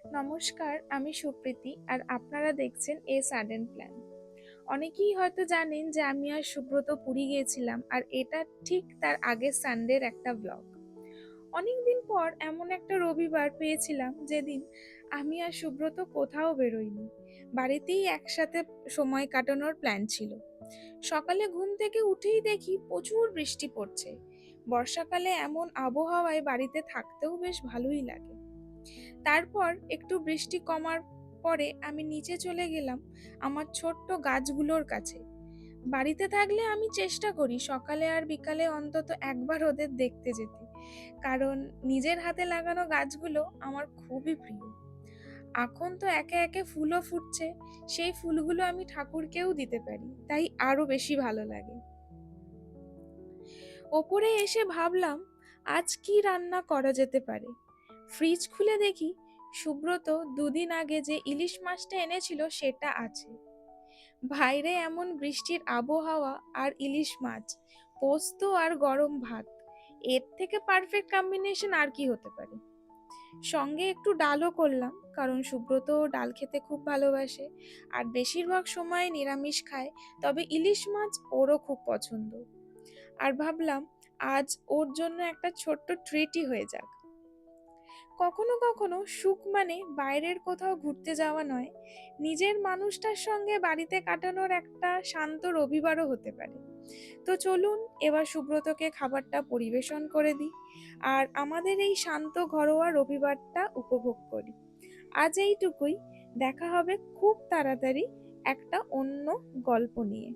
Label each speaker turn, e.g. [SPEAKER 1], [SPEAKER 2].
[SPEAKER 1] নমস্কার, আমি সুপ্রীতি আর আপনারা দেখছেন এ সাডেন প্ল্যান। অনেকেই হয়তো জানেন যে আমি আর সুব্রত পুরী গিয়েছিলাম আর এটা ঠিক তার আগের সানডের একটা ব্লগ। অনেকদিন পর এমন একটা রবিবার পেয়েছিলাম যেদিন আমি আর সুব্রত কোথাও বেরোইনি, বাড়িতেই একসাথে সময় কাটানোর প্ল্যান ছিল। সকালে ঘুম থেকে উঠেই দেখি প্রচুর বৃষ্টি পড়ছে। বর্ষাকালে এমন আবহাওয়ায় বাড়িতে থাকতেও বেশ ভালোই লাগে। তারপর একটু বৃষ্টি কমার পরে আমি নিচে চলে গেলাম আমার ছোট্ট গাছগুলোর কাছে। বাড়িতে থাকলে আমি চেষ্টা করি সকালে আর বিকালে অন্তত একবার ওদের দেখতে যেতে, কারণ নিজের হাতে লাগানো গাছগুলো আমার খুবই প্রিয়। এখন তো একে একে ফুলও ফুটছে, সেই ফুলগুলো আমি ঠাকুরকেও দিতে পারি, তাই আরো বেশি ভালো লাগে। ওপরে এসে ভাবলাম আজ কি রান্না করা যেতে পারে। ফ্রিজ খুলে দেখি সুব্রত দুদিন আগে যে ইলিশ মাছটা এনেছিল সেটা আছে। বাইরে এমন বৃষ্টির আবহাওয়া আর ইলিশ মাছ, পোস্ত আর গরম ভাত, এর থেকে পারফেক্ট কম্বিনেশন আর কি হতে পারে। সঙ্গে একটু ডালও করলাম, কারণ সুব্রত ডাল খেতে খুব ভালোবাসে আর বেশিরভাগ সময় নিরামিষ খায়, তবে ইলিশ মাছ ওরও খুব পছন্দ। আর ভাবলাম আজ ওর জন্য একটা ছোট্ট ট্রিটই হয়ে যাক। কখনো কখনো সুখ মানে বাইরের কোথাও ঘুরতে যাওয়া নয়, নিজের মানুষটার সঙ্গে বাড়িতে কাটানোর একটা শান্ত রবিবারও হতে পারে। তো চলুন এবার সুব্রতকে খাবারটা পরিবেশন করে দিই আর আমাদের এই শান্ত ঘরোয়া রবিবারটা উপভোগ করি। আজ এইটুকুই, দেখা হবে খুব তাড়াতাড়ি একটা অন্য গল্প নিয়ে।